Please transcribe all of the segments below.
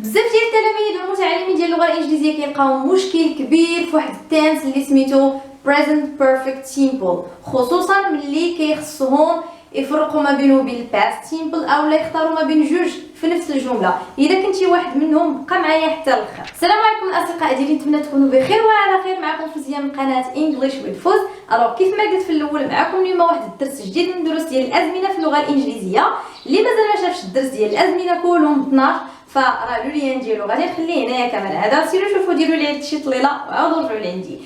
بزاف ديال التلاميذ والمتعلمين ديال اللغه الانجليزيه كيلقاو مشكل كبير في واحد التنس اللي سميتو present perfect simple، خصوصا ملي كيخصهم يفرقوا ما بينه وبين الباست سيمبل اولا يختاروا ما بين جوج في نفس الجمله. اذا كنتي واحد منهم بقى معايا حتى الاخر. السلام عليكم الاصدقاء ديالي، نتمنى تكونوا بخير وعلى خير. معكم فوزيه من قناه انجلش ويز فوز. الوغ كيف ما قلت في الاول، معكم اليوم واحد الدرس جديد من دروس ديال الازمنه في اللغه الانجليزيه. اللي مازال ما شافش الدرس ديال الازمنه كلهم 12 فراه لو لين ديالو غادي نخليه هنايا كمان. هذا سيروا شوفوا ديروا لي شي طليله وعاودوا رجعوا لعندي.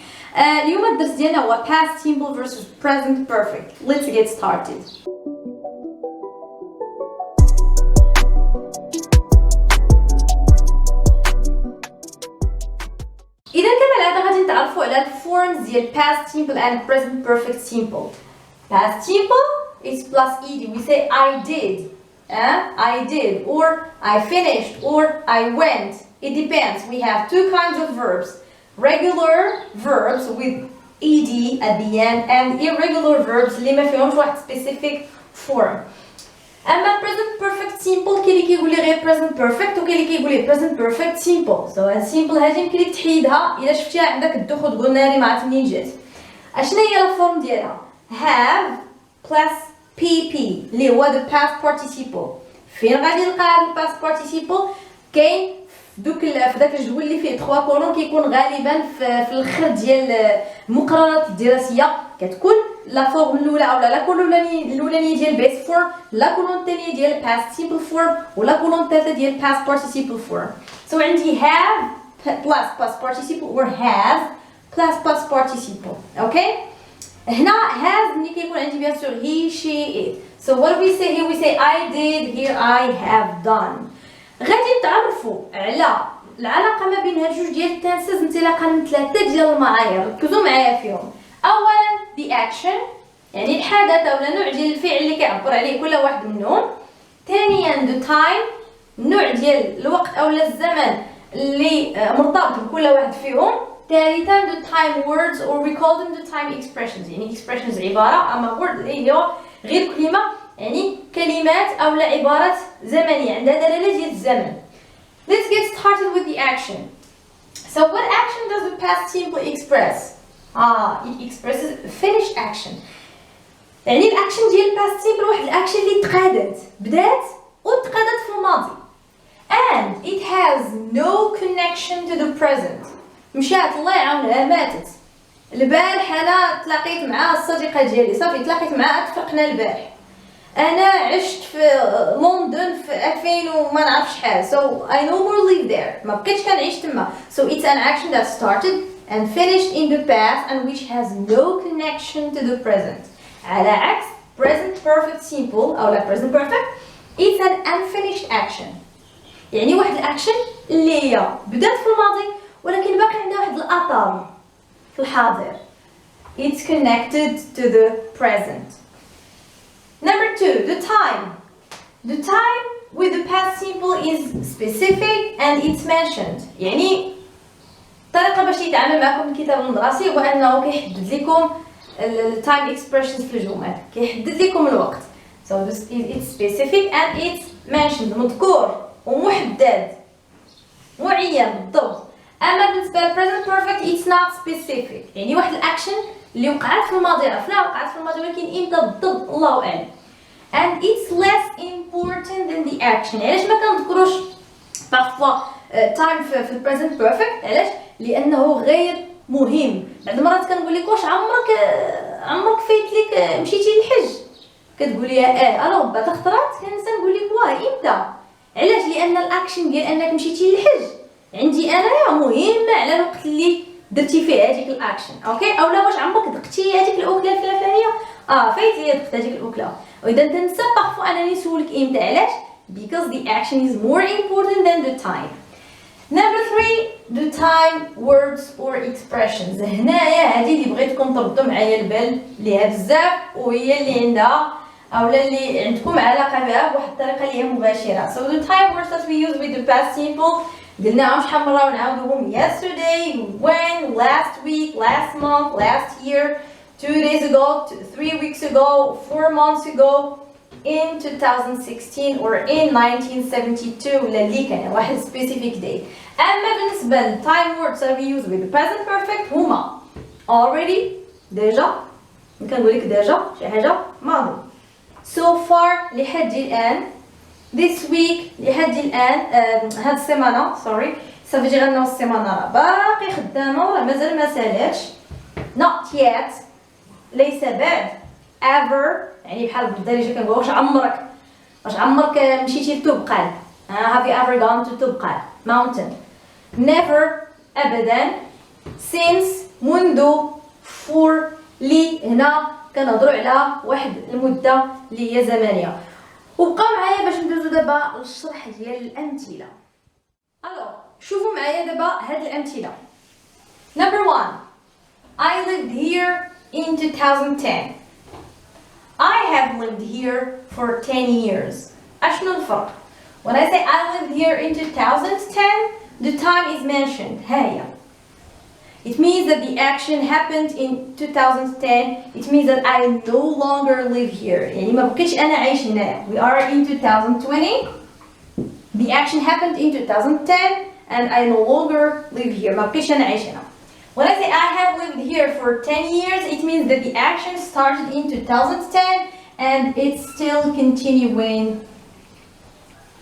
اليوم الدرس ديالنا هو past simple versus present perfect. Let's get started. إذا كما العادة غادي نتعرفوا على الفورمز ديال past simple and present perfect simple. Past simple is plus ed. We say I did, I did, or I finished, or I went. It depends. We have two kinds of verbs. Regular verbs with ed at the end and irregular verbs اللي ما فيهمش واحد specific form. اما present perfect simple كاين اللي كيقول لي غير present perfect وكاين اللي كيقول لي present perfect simple. هاد simple هادي يمكن لك تحيدها الا شفتيها عندك الدخول تقول ناري ما عرفت منين جات. اشنا هي الفورم ديالها؟ have plus pp اللي هو the past participle. فين غادي نلقى هاد الباست participle؟ كاين في داك الجدول اللي فيه 3 كولون، كيكون غالبا في الاخر ديال المقررات الدراسيه. كتكون لا فورم الاولى اولا لا كولون الاولانيه ديال بيس فورم، لا كولون الثانيه ديال past simple form، ولا كولون الثالثه ديال past participle form. سو عندي have plus past participle or have plus past participle. اوكي هنا have ملي كيكون عندي بيان سور he she it. So what do we say here? We say I did, here I have done. غادي نتعرفوا على العلاقه ما بين هاد جوج ديال التنسز انطلاقا من 3 ديال المعايير. ركزوا معايا فيهم. اولا the action يعني الحدث اولا نوع ديال الفعل اللي كيعبر عليه كل واحد منهم. ثانيا the time نوع ديال الوقت اولا الزمن اللي مرتبط بكل واحد فيهم. ثالثا the time words or we call them the time expressions يعني expressions عباره، اما word اللي هو غير كلمه يعني كلمات او عبارات زمنيه عندها دلاله ديال الزمن. Let's get started with the action. So what action does the past simple express? It expresses finished action. يعني الاكشن ديال past simple واحد الاكشن اللي تقادت بدات وتقادت في الماضي. And it has no connection to the present. مشات الله يعاونها ماتت. البارح انا تلاقيت مع الصديقه ديالي، صافي تلاقيت معها تفرقنا البارح. انا عشت في لندن في 2000 وما نعرفش شحال. So I no more live there. ما بقيتش كنعيش تما. So it's an action that started and finished in the past and which has no connection to the present. على عكس present perfect simple او لا present perfect, it's an unfinished action. يعني واحد الاكشن اللي هي بدات في الماضي ولكن باقي عندها واحد الاثر في الحاضر. It's connected to the present. Number 2, the time. The time with the past simple is specific and it's mentioned. يعني الطريقة باش يتعامل معكم الكتاب المدرسي هو أنه كيحدد لكم time expressions في الجمل، كيحدد لكم الوقت. So it's specific and it's mentioned مذكور ومحدد معين بالضبط. أما بالنسبة ل present perfect it's not specific يعني واحد الأكشن اللي وقعت في الماضي، عرفناها وقعت في الماضي ولكن امتى بالضبط الله اعلم. and it's less important than the action. علاش ما كنذكروش parfois time في present perfect؟ علاش؟ لانه غير مهم. بعض المرات كنقول لك واش عمرك فايت لك مشيتي للحج؟ كتقولي الو بعد خطرات كننسى نقول لك واه امتى. علاش؟ لان الاكشن ديال انك مشيتي للحج عندي انايا مهمه على الوقت اللي درتي فيه هذيك الاكشن. اوكي اولا واش عمرك دقتي هذيك الاكله الفلانيه؟ فايت لي دقت هذيك الاكله. واذا تنسى بارفو انني نسولك امتى. علاش؟ because the action is more important than the time. Number 3, the time words or expressions. هنايا هذه اللي بغيتكم تردوا معايا البال ليها بزاف وهي اللي عندها اولا اللي عندكم علاقه بها بواحد الطريقه اللي هي مباشره. So the time words that we use with the past simple قلناهم شحال مره ونعاودوهم. yesterday, when, last week, last month, last year, 2 days ago, 3 weeks ago, 4 months ago. in 2016 or in 1972 ولا اللي كان واحد specific day. أما بالنسبة ل time words that we use with the present perfect هما already déjà نقول لك déjà شي حاجة ماضي. So far لحد الآن. This week لحد الآن هاد السيمانة sorry صافي جي غناو السيمانة راه باقي خدامة وراه مازال ما سالاتش. Not yet ليس بعد. Ever يعني بحال بالدارجة كنقولوا واش عمرك مشيتي لتبقال. Have you ever gone to تبقال mountain. Never أبدا. Since منذ. For لي هنا كنهضروا على واحد المدة اللي هي زمنية. وبقاو معايا باش ندوزو دابا للشرح ديال الأمثلة. الوغ شوفوا معايا دابا هاد الأمثلة. Number 1 I lived here in 2010. I have lived here for 10 years. أشنو الفرق؟ When I say I lived here in 2010, the time is mentioned. هاهي. It means that the action happened in 2010. It means that I no longer live here. يعني ما بقيتش أنا عايش هنا. We are in 2020. The action happened in 2010 and I no longer live here. ما بقيتش أنا عايش هنا. When I say I have lived here for 10 years, it means that the action started in 2010 and it's still continuing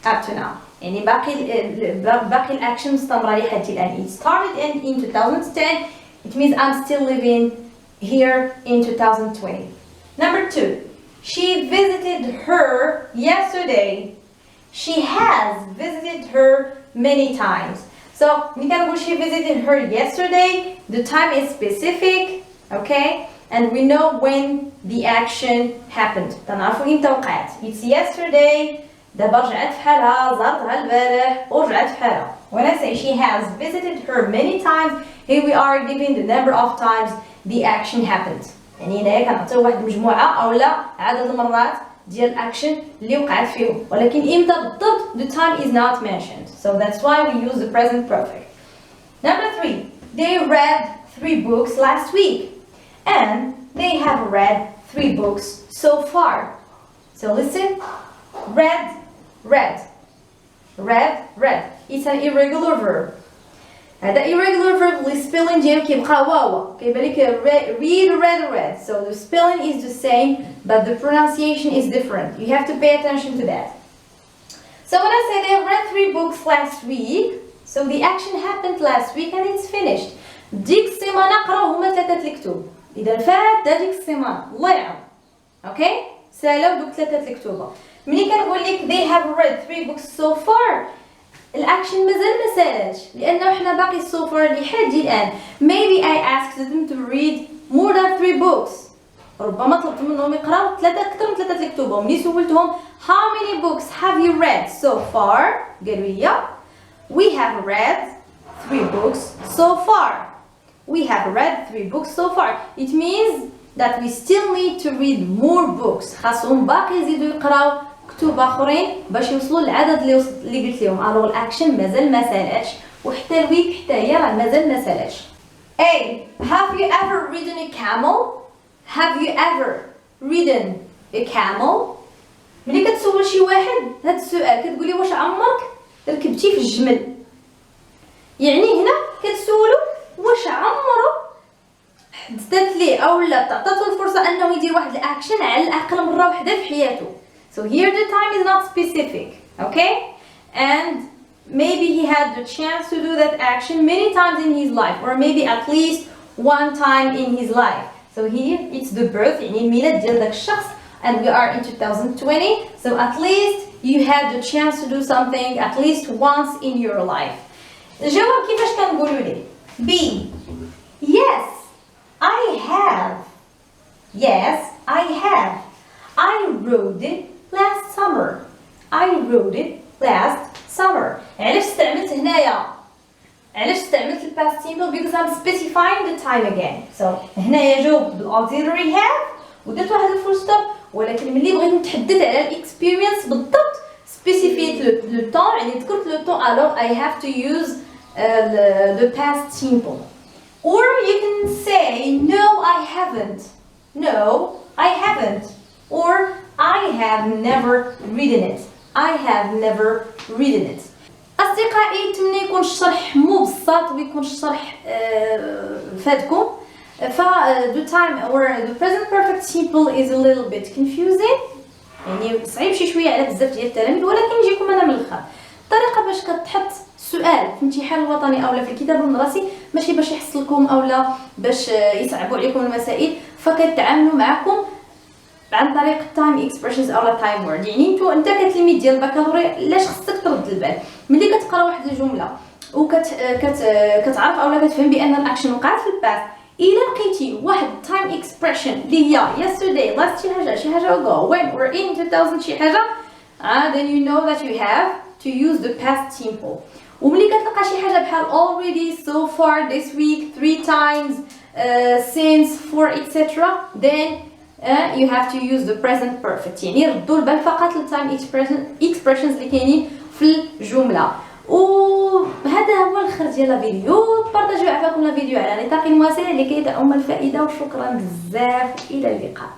up to now. يعني باقي الأكشن مستمرة لحد الآن. It started in 2010. It means I'm still living here in 2020. Number 2. She visited her yesterday. She has visited her many times. So we can go she visited her yesterday. The time is specific, okay? And we know when the action happened. تنعرفوا إمتى وقعت. It's yesterday. دابا رجعت بحالها زارتها البارح ورجعت بحالها. When I say she has visited her many times, here we are giving the number of times the action happened. يعني هنايا كنعطيو واحد المجموعة أولا عدد المرات ديال الأكشن اللي وقعت فيهم. ولكن إمتى بالضبط the time is not mentioned. So that's why we use the present perfect. Number 3. They read 3 books last week. And they have read 3 books so far. So listen. Read. Read. Read. Read. It's an irregular verb. هذا irregular verb اللي spelling ديالو كيبقى واوا كيبان لك read. So the spelling is the same but the pronunciation is different. You have to pay attention to that. So when I say they read 3 books last week, so the action happened last week and it's finished. ديك السيمانة قراو هما 3 الكتب. إذا فات ديك السيمانة الله يعاون. Okay? سالاو دوك 3 الكتوبة. ملي كنقول لك they have read 3 books so far, الأكشن مازال ما سالاتش لأنه حنا باقي so far لحد الآن. Maybe I asked them to read more than 3 books. ربما طلبت منهم يقراو أكثر من 3 الكتوبة. وملي سولتهم how many books have you read so far؟ قالوا لي we have read 3 books so far. We have read 3 books so far. It means that we still need to read more books. خاصهم باقي يزيدوا يقراو كتب اخرين باش يوصلوا للعدد اللي قلت لهم. الوغ الاكشن مازال ما سالاتش وحتى الويك حتى هي راه مازال ما سالاتش. A. Have you ever ridden a camel? Have you ever ridden a camel? ملي كتسول شي واحد هذا السؤال كتقولي واش عمرك ركبتي في الجمل؟ يعني هنا كتسولو واش عمرو حددت ليه اولا تعطاتو الفرصه انه يدير واحد الاكشن على الاقل مره واحده في حياته. So here the time is not specific, okay? And maybe he had the chance to do that action many times in his life, or maybe at least one time in his life. So here it's the birth, يعني الميلاد ديال داك الشخص, and we are in 2020. So at least you had the chance to do something at least once in your life. الجواب كيفاش كنقولوا ليه؟ B. Yes, I have. Yes, I have. I rode it last summer. I rode it last summer. علاش استعملت هنايا؟ علاش استعملت past simple? Because I'm specifying the time again. So هنايا جاوبت بالauxiliary have ودرت واحد الفول ستوب. ولكن ملي بغيت نتحدث على الاكسبيرينس بالضبط specified le temps يعني ذكرت le temps. Alors I have to use the past simple. Or you can say no, I haven't. No, I haven't. or I have never read it. I have never read it. أصدقائي أتمنى يكون الشرح مبسط ويكون الشرح فادكم. the time or the present perfect simple is a little bit confusing، يعني صعيب شويه على بزاف ديال التلاميذ، ولكن نجيكم انا من الاخر. الطريقه باش كتحط سؤال في الامتحان الوطني اولا في الكتاب المدرسي ماشي باش يحصلكم اولا باش يصعبوا عليكم المسائل، فكتعاملوا معكم عن طريق تايم اكسبريشنز اولا تايم وورد. يعني انت كتلميذ ديال البكالوريا لاش خصك ترد البال ملي كتقرا واحد الجمله كتعرف اولا كتفهم بان الاكشن وقعت في الباست، الا لقيتي واحد تايم اكسبريشن اللي هي yesterday last شي حاجه ago when or in 2000 شي حاجه then you know that you have to use the past simple. وملي كتلقى شي حاجه بحال already, so far, this week, 3 times, since, for, etc. then you have to use the present perfect. يعني ردوا البال فقط للتايم expressions اللي كاينين في الجمله. وهذا هو الخير ديال الفيديو. بارطاجيو عفاكم الفيديو على نطاق واسع لكي تعم الفائده، وشكرا بزاف، الى اللقاء.